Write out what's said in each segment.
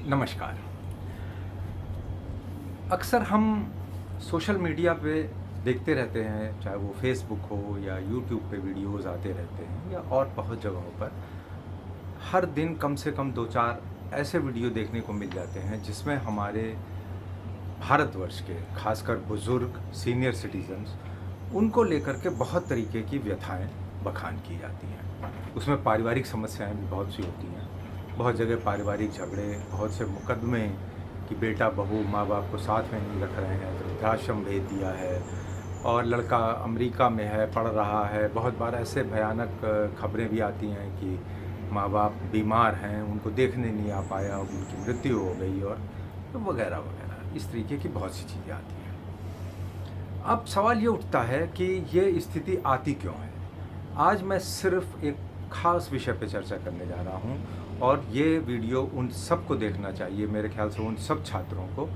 नमस्कार। अक्सर हम सोशल मीडिया पे देखते रहते हैं, चाहे वो फेसबुक हो या यूट्यूब पे वीडियोज़ आते रहते हैं या और बहुत जगहों पर। हर दिन कम से कम 2-4 ऐसे वीडियो देखने को मिल जाते हैं जिसमें हमारे भारतवर्ष के खासकर बुज़ुर्ग सीनियर सिटीज़न्स उनको लेकर के बहुत तरीके की व्यथाएँ बखान की जाती हैं। उसमें पारिवारिक समस्याएँ भी बहुत सी होती हैं। बहुत जगह पारिवारिक झगड़े, बहुत से मुकदमे कि बेटा बहू माँ बाप को साथ में नहीं रख रहे हैं, तो वृद्धाश्रम भेज दिया है और लड़का अमेरिका में है, पढ़ रहा है। बहुत बार ऐसे भयानक खबरें भी आती हैं कि माँ बाप बीमार हैं, उनको देखने नहीं आ पाया, उनकी मृत्यु हो गई और वगैरह वगैरह। इस तरीके की बहुत सी चीज़ें आती हैं। अब सवाल ये उठता है कि ये स्थिति आती क्यों है। आज मैं सिर्फ एक ख़ास विषय पे चर्चा करने जा रहा हूँ और ये वीडियो उन सबको देखना चाहिए, मेरे ख़्याल से उन सब छात्रों को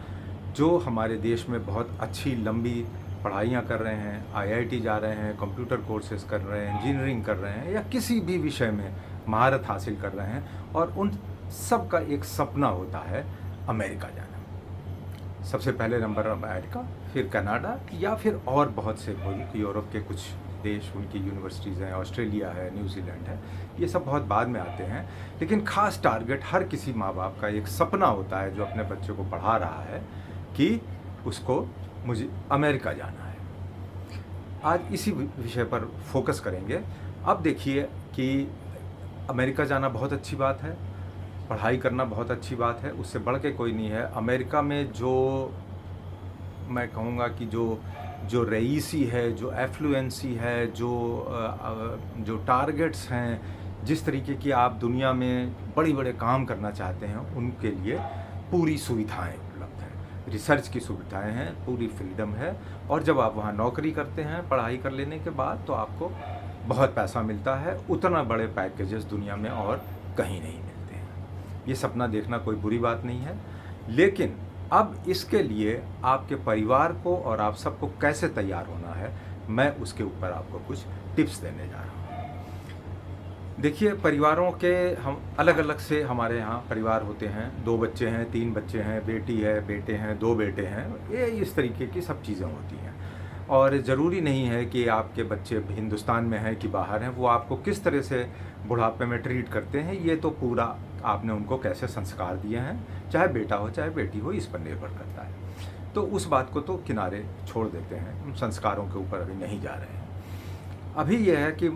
जो हमारे देश में बहुत अच्छी लंबी पढ़ाइयाँ कर रहे हैं, आईआईटी जा रहे हैं, कंप्यूटर कोर्सेज़ कर रहे हैं, इंजीनियरिंग कर रहे हैं या किसी भी विषय में महारत हासिल कर रहे हैं और उन सब का एक सपना होता है अमेरिका जाना। सबसे पहले नंबर अमेरिका, फिर कनाडा या फिर और बहुत से मुल्क, यूरोप के कुछ देश, उनकी यूनिवर्सिटीज़ हैं, ऑस्ट्रेलिया है, न्यूजीलैंड है, ये सब बहुत बाद में आते हैं। लेकिन ख़ास टारगेट हर किसी माँ बाप का एक सपना होता है जो अपने बच्चे को पढ़ा रहा है कि उसको मुझे अमेरिका जाना है। आज इसी विषय पर फोकस करेंगे। अब देखिए कि अमेरिका जाना बहुत अच्छी बात है, पढ़ाई करना बहुत अच्छी बात है, उससे बढ़ के कोई नहीं है। अमेरिका में जो मैं कहूँगा कि जो रईसी है, जो एफ्लुएंसी है, जो टारगेट्स हैं, जिस तरीके की आप दुनिया में बड़े-बड़े काम करना चाहते हैं, उनके लिए पूरी सुविधाएँ उपलब्ध हैं। रिसर्च की सुविधाएँ हैं, पूरी फ्रीडम है और जब आप वहाँ नौकरी करते हैं, पढ़ाई कर लेने के बाद, तो आपको बहुत पैसा मिलता है। उतना बड़े पैकेजेस दुनिया में और कहीं नहीं मिलते हैं। ये सपना देखना कोई बुरी बात नहीं है, लेकिन अब इसके लिए आपके परिवार को और आप सबको कैसे तैयार होना है, मैं उसके ऊपर आपको कुछ टिप्स देने जा रहा हूँ। देखिए, परिवारों के हम अलग-अलग से हमारे यहाँ परिवार होते हैं। 2 बच्चे हैं, 3 बच्चे हैं, बेटी है, बेटे हैं, 2 बेटे हैं, ये इस तरीके की सब चीज़ें होती हैं। और ज़रूरी नहीं है कि आपके बच्चे हिंदुस्तान में हैं कि बाहर हैं, वो आपको किस तरह से बुढ़ापे में ट्रीट करते हैं, ये तो पूरा आपने उनको कैसे संस्कार दिए हैं, चाहे बेटा हो चाहे बेटी हो, इस पर निर्भर करता है। तो उस बात को तो किनारे छोड़ देते हैं, उन संस्कारों के ऊपर अभी नहीं जा रहे हैं। अभी यह है कि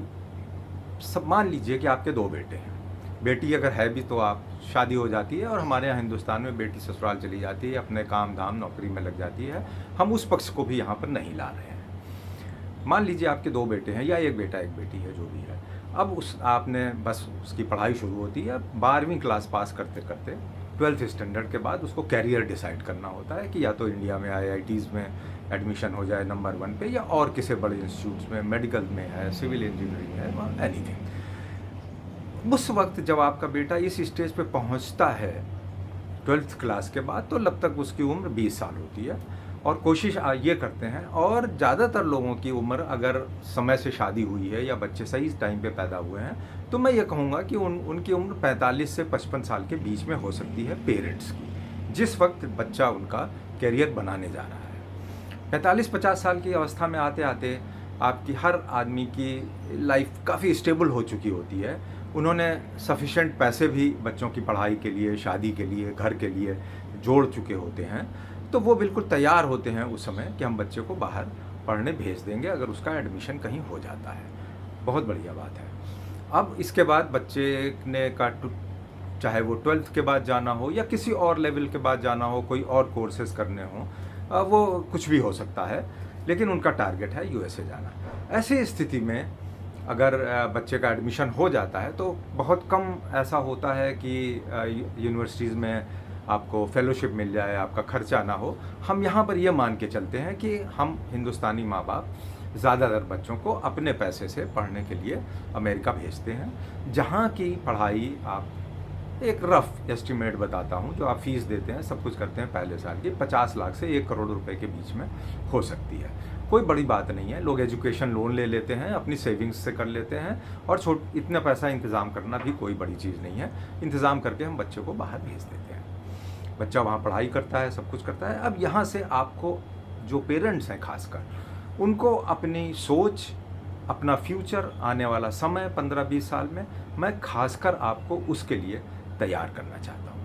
सब मान लीजिए कि आपके 2 बेटे हैं। बेटी अगर है भी तो आप शादी हो जाती है और हमारे यहाँ हिंदुस्तान में बेटी ससुराल चली जाती है, अपने काम धाम नौकरी में लग जाती है। हम उस पक्ष को भी यहाँ पर नहीं ला रहे हैं। मान लीजिए आपके 2 बेटे हैं या 1 बेटा 1 बेटी है, जो भी है। अब आपने बस उसकी पढ़ाई शुरू होती है। 12वीं क्लास पास करते करते 12th स्टैंडर्ड के बाद उसको कैरियर डिसाइड करना होता है कि या तो इंडिया में आईआईटीज़ में एडमिशन हो जाए नंबर 1 पे, या और किसी बड़े इंस्टीट्यूट्स में, मेडिकल में है, सिविल इंजीनियरिंग है, एनीथिंग। उस वक्त जब आपका बेटा इस स्टेज पे पहुंचता है 12th क्लास के बाद, तो तब तक उसकी उम्र 20 साल होती है और कोशिश ये करते हैं। और ज़्यादातर लोगों की उम्र, अगर समय से शादी हुई है या बच्चे सही टाइम पे पैदा हुए हैं, तो मैं ये कहूँगा कि उनकी उम्र 45 से 55 साल के बीच में हो सकती है पेरेंट्स की, जिस वक्त बच्चा उनका करियर बनाने जा रहा है। 45-50 साल की अवस्था में आते आते आपकी हर आदमी की लाइफ काफ़ी स्टेबल हो चुकी होती है। उन्होंने सफिशेंट पैसे भी बच्चों की पढ़ाई के लिए, शादी के लिए, घर के लिए जोड़ चुके होते हैं। तो वो बिल्कुल तैयार होते हैं उस समय कि हम बच्चे को बाहर पढ़ने भेज देंगे अगर उसका एडमिशन कहीं हो जाता है। बहुत बढ़िया बात है। अब इसके बाद बच्चे ने चाहे वो 12th के बाद जाना हो या किसी और लेवल के बाद जाना हो, कोई और कोर्सेज़ करने हों, वो कुछ भी हो सकता है, लेकिन उनका टारगेट है यूएसए जाना। ऐसी स्थिति में अगर बच्चे का एडमिशन हो जाता है तो बहुत कम ऐसा होता है कि यूनिवर्सिटीज़ में आपको फेलोशिप मिल जाए, आपका खर्चा ना हो। हम यहाँ पर ये मान के चलते हैं कि हम हिंदुस्तानी माँ बाप ज़्यादातर बच्चों को अपने पैसे से पढ़ने के लिए अमेरिका भेजते हैं, जहाँ की पढ़ाई आप एक रफ़ एस्टिमेट बताता हूँ, जो आप फ़ीस देते हैं, सब कुछ करते हैं पहले साल की, 50 लाख से 1 करोड़ रुपए के बीच में हो सकती है। कोई बड़ी बात नहीं है। लोग एजुकेशन लोन ले लेते हैं, अपनी सेविंग्स से कर लेते हैं, और इतना पैसा इंतज़ाम करना भी कोई बड़ी चीज़ नहीं है। इंतज़ाम करके हम बच्चे को बाहर भेज देते हैं। बच्चा वहाँ पढ़ाई करता है, सब कुछ करता है। अब यहाँ से आपको जो पेरेंट्स हैं खासकर, उनको अपनी सोच, अपना फ्यूचर, आने वाला समय 15-20 साल में, मैं खासकर आपको उसके लिए तैयार करना चाहता हूँ।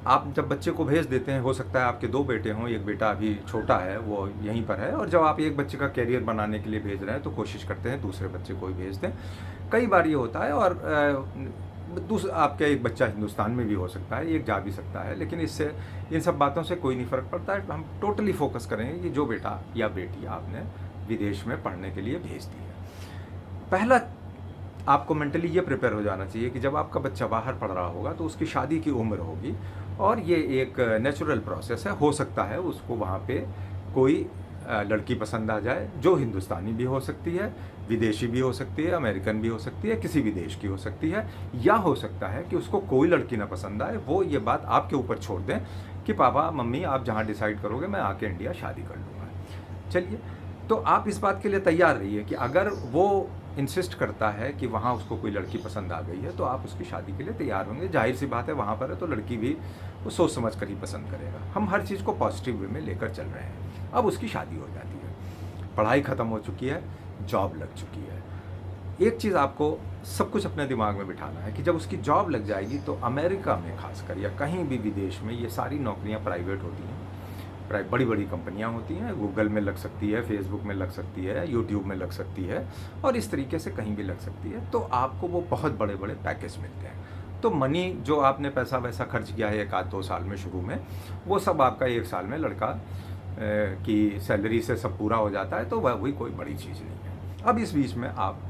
आप जब बच्चे को भेज देते हैं, हो सकता है आपके 2 बेटे हों, एक बेटा अभी छोटा है, वो यहीं पर है, और जब आप एक बच्चे का करियर बनाने के लिए भेज रहे हैं तो कोशिश करते हैं दूसरे बच्चे को ही भेज दें। कई बार ये होता है, और आपका एक बच्चा हिंदुस्तान में भी हो सकता है, एक जा भी सकता है, लेकिन इससे, इन सब बातों से कोई नहीं फ़र्क पड़ता है। हम टोटली फोकस करेंगे कि जो बेटा या बेटी आपने विदेश में पढ़ने के लिए भेज दी है। पहला, आपको मेंटली ये प्रिपेयर हो जाना चाहिए कि जब आपका बच्चा बाहर पढ़ रहा होगा तो उसकी शादी की उम्र होगी, और ये एक नेचुरल प्रोसेस है। हो सकता है उसको वहाँ पे कोई लड़की पसंद आ जाए, जो हिंदुस्तानी भी हो सकती है, विदेशी भी हो सकती है, अमेरिकन भी हो सकती है, किसी भी देश की हो सकती है, या हो सकता है कि उसको कोई लड़की ना पसंद आए। वो ये बात आपके ऊपर छोड़ दें कि पापा मम्मी आप जहाँ डिसाइड करोगे मैं आके इंडिया शादी कर लूँगा। चलिए, तो आप इस बात के लिए तैयार रहिए कि अगर वो इंसिस्ट करता है कि वहाँ उसको कोई लड़की पसंद आ गई है तो आप उसकी शादी के लिए तैयार होंगे। जाहिर सी बात है, वहाँ पर है तो लड़की भी वो सोच समझ कर ही पसंद करेगा। हम हर चीज़ को पॉजिटिव वे में लेकर चल रहे हैं। अब उसकी शादी हो जाती है, पढ़ाई ख़त्म हो चुकी है, जॉब लग चुकी है। एक चीज़ आपको सब कुछ अपने दिमाग में बिठाना है कि जब उसकी जॉब लग जाएगी तो अमेरिका में खासकर, या कहीं भी विदेश में, ये सारी नौकरियाँ प्राइवेट होती हैं, बड़ी बड़ी कंपनियां होती हैं। गूगल में लग सकती है, फेसबुक में लग सकती है, यूट्यूब में लग सकती है, और इस तरीके से कहीं भी लग सकती है। तो आपको वो बहुत बड़े बड़े पैकेज मिलते हैं। तो मनी, जो आपने पैसा वैसा खर्च किया है 1-2 साल में शुरू में, वो सब आपका 1 साल में लड़का की सैलरी से सब पूरा हो जाता है। तो वह वही कोई बड़ी चीज़ नहीं है। अब इस बीच में आप,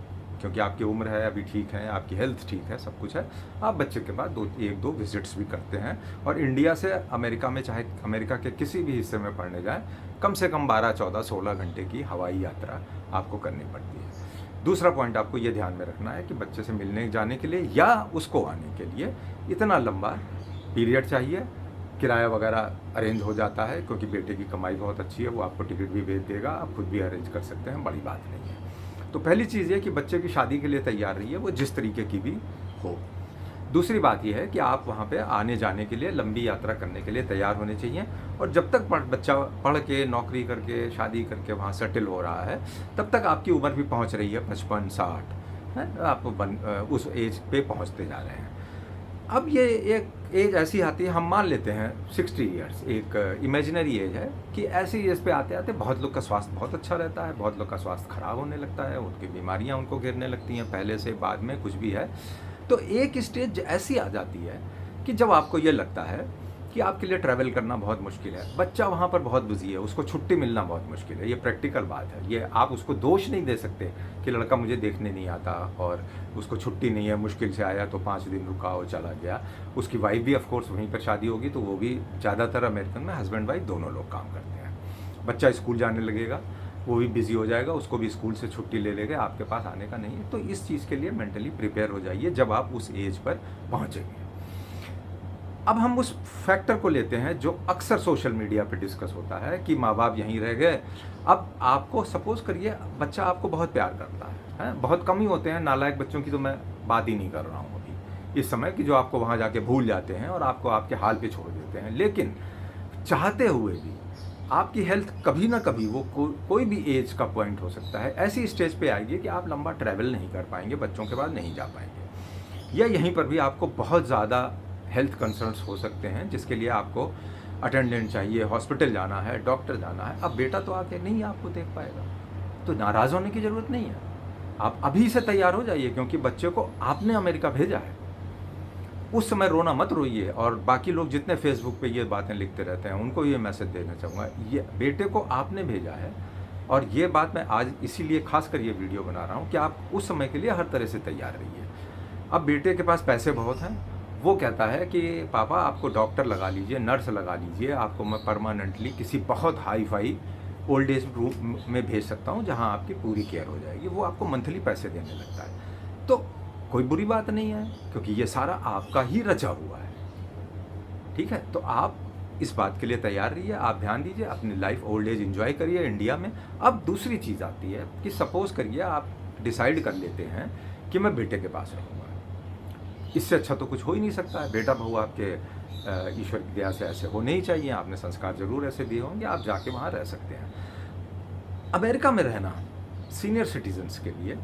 क्योंकि आपकी उम्र है, अभी ठीक है, आपकी हेल्थ ठीक है, सब कुछ है, आप बच्चे के बाद 1-2 विजिट्स भी करते हैं। और इंडिया से अमेरिका में, चाहे अमेरिका के किसी भी हिस्से में पढ़ने जाएं, कम से कम 12, 14, 16 घंटे की हवाई यात्रा आपको करनी पड़ती है। दूसरा पॉइंट आपको ये ध्यान में रखना है कि बच्चे से मिलने जाने के लिए या उसको आने के लिए इतना लंबा पीरियड चाहिए। किराया वगैरह अरेंज हो जाता है, क्योंकि बेटे की कमाई बहुत अच्छी है, वो आपको टिकट भी भेज देगा, आप खुद भी अरेंज कर सकते हैं, बड़ी बात नहीं है। तो पहली चीज़ ये कि बच्चे की शादी के लिए तैयार रहिए, वो जिस तरीके की भी हो। दूसरी बात यह है कि आप वहाँ पे आने जाने के लिए, लंबी यात्रा करने के लिए तैयार होने चाहिए। और जब तक बच्चा पढ़ के, नौकरी करके, शादी करके वहाँ सेटल हो रहा है, तब तक आपकी उम्र भी पहुँच रही है 55-60 है, आप उस एज पे पहुँचते जा रहे हैं। अब ये एक एज ऐसी आती है, हम मान लेते हैं 60 ईयर्स एक इमेजिनरी एज है, कि ऐसी एज पे आते आते बहुत लोग का स्वास्थ्य बहुत अच्छा रहता है, बहुत लोग का स्वास्थ्य खराब होने लगता है, उनकी बीमारियां उनको घेरने लगती हैं, पहले से बाद में कुछ भी है। तो एक स्टेज ऐसी आ जाती है कि जब आपको ये लगता है कि आपके लिए ट्रैवल करना बहुत मुश्किल है, बच्चा वहाँ पर बहुत बिजी है, उसको छुट्टी मिलना बहुत मुश्किल है। ये प्रैक्टिकल बात है, ये आप उसको दोष नहीं दे सकते कि लड़का मुझे देखने नहीं आता और उसको छुट्टी नहीं है, मुश्किल से आया तो 5 दिन रुका और चला गया। उसकी वाइफ भी ऑफ कोर्स वहीं पर शादी होगी, तो वो भी, ज़्यादातर अमेरिकन में हस्बैंड वाइफ दोनों लोग काम करते हैं। बच्चा स्कूल जाने लगेगा, वो भी बिज़ी हो जाएगा, उसको भी स्कूल से छुट्टी ले लेगा, आपके पास आने का नहीं है। तो इस चीज़ के लिए मेंटली प्रिपेयर हो जाइए जब आप उस एज पर पहुँचेंगे। अब हम उस फैक्टर को लेते हैं जो अक्सर सोशल मीडिया पे डिस्कस होता है कि माँ बाप यहीं रह गए। अब आपको सपोज करिए बच्चा आपको बहुत प्यार करता है, बहुत कम ही होते हैं, नालायक बच्चों की तो मैं बात ही नहीं कर रहा हूँ अभी इस समय, कि जो आपको वहाँ जाके भूल जाते हैं और आपको आपके हाल पे छोड़ देते हैं। लेकिन चाहते हुए भी आपकी हेल्थ कभी ना कभी, वो कोई भी एज का पॉइंट हो सकता है, ऐसी स्टेज पे आएगी कि आप लंबा ट्रैवल नहीं कर पाएंगे, बच्चों के बाद नहीं जा पाएंगे, या यहीं पर भी आपको बहुत ज़्यादा हेल्थ कंसर्न्स हो सकते हैं, जिसके लिए आपको अटेंडेंट चाहिए, हॉस्पिटल जाना है, डॉक्टर जाना है। अब बेटा तो आके नहीं आपको देख पाएगा, तो नाराज़ होने की ज़रूरत नहीं है। आप अभी से तैयार हो जाइए, क्योंकि बच्चे को आपने अमेरिका भेजा है। उस समय रोना मत रोइए। और बाकी लोग जितने फेसबुक पे ये बातें लिखते रहते हैं, उनको ये मैसेज देना चाहूँगा, ये बेटे को आपने भेजा है। और ये बात मैं आज इसीलिए खास कर ये वीडियो बना रहा हूँ कि आप उस समय के लिए हर तरह से तैयार रहिए। अब बेटे के पास पैसे बहुत हैं, वो कहता है कि पापा आपको डॉक्टर लगा लीजिए, नर्स लगा लीजिए, आपको मैं परमानेंटली किसी बहुत hi fi old age room में भेज सकता हूँ जहाँ आपकी पूरी केयर हो जाएगी। वो आपको मंथली पैसे देने लगता है, तो कोई बुरी बात नहीं है, क्योंकि ये सारा आपका ही रचा हुआ है। ठीक है, तो आप इस बात के लिए तैयार रहिए, आप ध्यान दीजिए, अपनी लाइफ ओल्ड एज एंजॉय करिए इंडिया में। अब दूसरी चीज़ आती है कि सपोज करिए आप डिसाइड कर लेते हैं कि मैं बेटे के पास रहूँगा, इससे अच्छा तो कुछ हो ही नहीं सकता है। बेटा बहू आपके ईश्वर की दया से ऐसे होने ही चाहिए, आपने संस्कार ज़रूर ऐसे दिए होंगे, आप जाके वहाँ रह सकते हैं। अमेरिका में रहना सीनियर सिटीजन्स के लिए,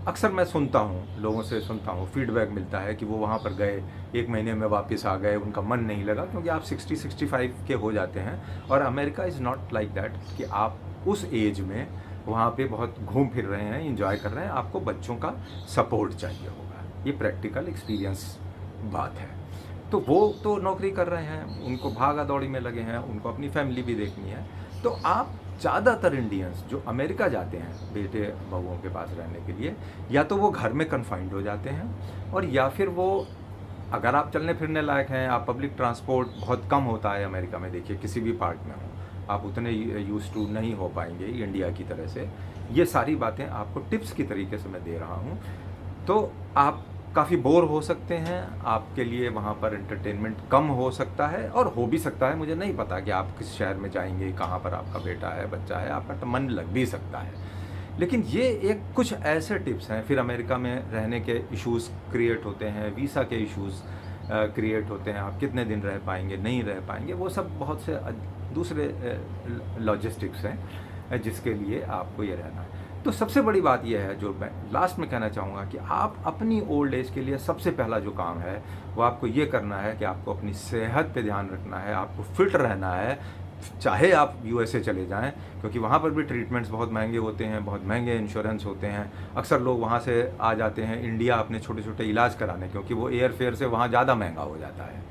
अक्सर मैं सुनता हूँ, लोगों से सुनता हूँ, फीडबैक मिलता है कि वो वहाँ पर गए, 1 महीने में वापस आ गए, उनका मन नहीं लगा, क्योंकि आप 60-65 के हो जाते हैं। और America is not like that कि आप उस एज में वहाँ पे बहुत घूम फिर रहे हैं, एंजॉय कर रहे हैं, आपको बच्चों का सपोर्ट चाहिए होगा। ये प्रैक्टिकल एक्सपीरियंस बात है। तो वो तो नौकरी कर रहे हैं, उनको भागा दौड़ी में लगे हैं, उनको अपनी फैमिली भी देखनी है। तो आप ज़्यादातर इंडियंस जो अमेरिका जाते हैं बेटे बहुओं के पास रहने के लिए, या तो वो घर में कन्फाइंड हो जाते हैं, और या फिर वो, अगर आप चलने फिरने लायक हैं, आप पब्लिक ट्रांसपोर्ट बहुत कम होता है अमेरिका में, देखिए किसी भी पार्ट में हो, आप उतने यूज टू नहीं हो पाएंगे इंडिया की तरह से। ये सारी बातें आपको टिप्स की तरीके से मैं दे रहा हूँ। तो आप काफ़ी बोर हो सकते हैं, आपके लिए वहाँ पर एंटरटेनमेंट कम हो सकता है, और हो भी सकता है, मुझे नहीं पता कि आप किस शहर में जाएंगे, कहाँ पर आपका बेटा है, बच्चा है, आपका तो मन लग भी सकता है। लेकिन ये एक कुछ ऐसे टिप्स हैं। फिर अमेरिका में रहने के इश्यूज़ क्रिएट होते हैं, वीज़ा के इश्यूज़ क्रिएट होते हैं, आप कितने दिन रह पाएंगे, नहीं रह पाएंगे, वो सब बहुत से दूसरे लॉजिस्टिक्स हैं जिसके लिए आपको ये रहना है। तो सबसे बड़ी बात यह है, जो मैं लास्ट में कहना चाहूँगा, कि आप अपनी ओल्ड एज के लिए सबसे पहला जो काम है वो आपको ये करना है कि आपको अपनी सेहत पे ध्यान रखना है, आपको फिट रहना है। चाहे आप यूएसए चले जाएं, क्योंकि वहाँ पर भी ट्रीटमेंट्स बहुत महंगे होते हैं, बहुत महंगे इंश्योरेंस होते हैं। अक्सर लोग वहाँ से आ जाते हैं इंडिया अपने छोटे छोटे इलाज कराने, क्योंकि वो एयर फेयर से वहाँ ज़्यादा महंगा हो जाता है।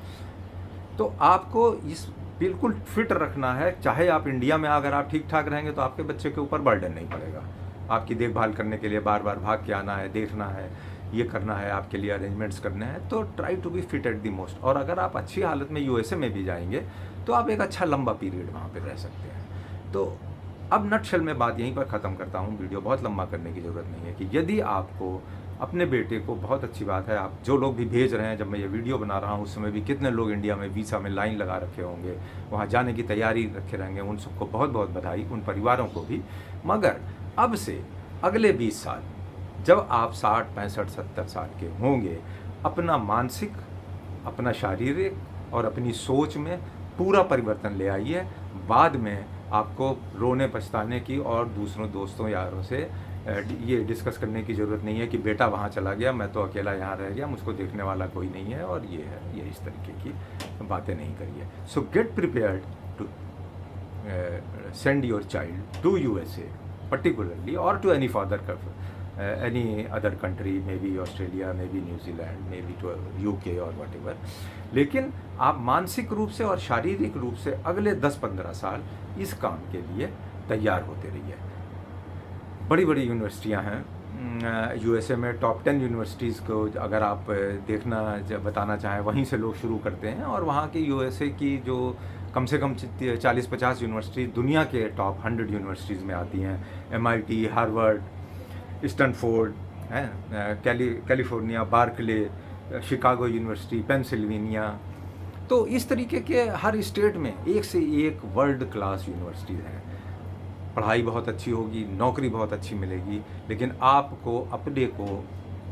तो आपको इस बिल्कुल फिट रखना है। चाहे आप इंडिया में अगर आप ठीक ठाक रहेंगे तो आपके बच्चे के ऊपर बर्डन नहीं पड़ेगा। आपकी देखभाल करने के लिए बार बार भाग के आना है, देखना है, ये करना है, आपके लिए अरेंजमेंट्स करने हैं। तो try to be fit at the most. और अगर आप अच्छी हालत में यूएसए में भी जाएंगे तो आप एक अच्छा लंबा पीरियड वहाँ पे रह सकते हैं। तो अब नटशेल में बात यहीं पर ख़त्म करता हूँ, वीडियो बहुत लंबा करने की ज़रूरत नहीं है, कि यदि आपको अपने बेटे को, बहुत अच्छी बात है, आप जो लोग भी भेज रहे हैं, जब मैं ये वीडियो बना रहा हूँ उस समय भी कितने लोग इंडिया में वीज़ा में लाइन लगा रखे होंगे, वहाँ जाने की तैयारी रखे रहेंगे, उन सबको बहुत बहुत बधाई, उन परिवारों को भी। मगर अब से अगले 20 साल, जब आप 60, 65, 70 साल के होंगे, अपना मानसिक, अपना शारीरिक और अपनी सोच में पूरा परिवर्तन ले आइए। बाद में आपको रोने पछताने की और दूसरों दोस्तों यारों से ये डिस्कस करने की ज़रूरत नहीं है कि बेटा वहाँ चला गया, मैं तो अकेला यहाँ रह गया, मुझको देखने वाला कोई नहीं है, और ये है, ये इस तरीके की बातें नहीं करिए। So get prepared to send your child to USA particularly, or to any any other country, maybe Australia, maybe New Zealand, maybe to UK or whatever। लेकिन आप मानसिक रूप से और शारीरिक रूप से अगले 10-15 साल इस काम के लिए तैयार होते रहिए। बड़ी बड़ी यूनिवर्सिटियां हैं यूएसए में। टॉप 10 यूनिवर्सिटीज़ को अगर आप देखना बताना चाहें, वहीं से लोग शुरू करते हैं, और वहाँ की यूएसए की जो कम से कम 40-50 यूनिवर्सिटी दुनिया के टॉप 100 यूनिवर्सिटीज़ में आती हैं। MIT, Harvard, Stanford, California, Berkeley, Chicago university, Pennsylvania. तो इस तरीके के हर स्टेट में एक से एक वर्ल्ड क्लास यूनिवर्सिटीज़ हैं। पढ़ाई बहुत अच्छी होगी, नौकरी बहुत अच्छी मिलेगी, लेकिन आपको अपने को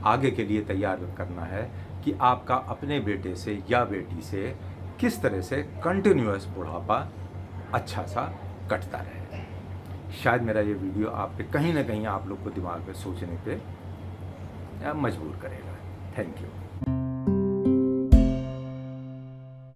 आगे के लिए तैयार करना है कि आपका अपने बेटे से या बेटी से किस तरह से कंटिन्यूअस बुढ़ापा अच्छा सा कटता रहे। शायद मेरा ये वीडियो आप पे कहीं ना कहीं आप लोग को दिमाग में सोचने पे मजबूर करेगा। Thank you.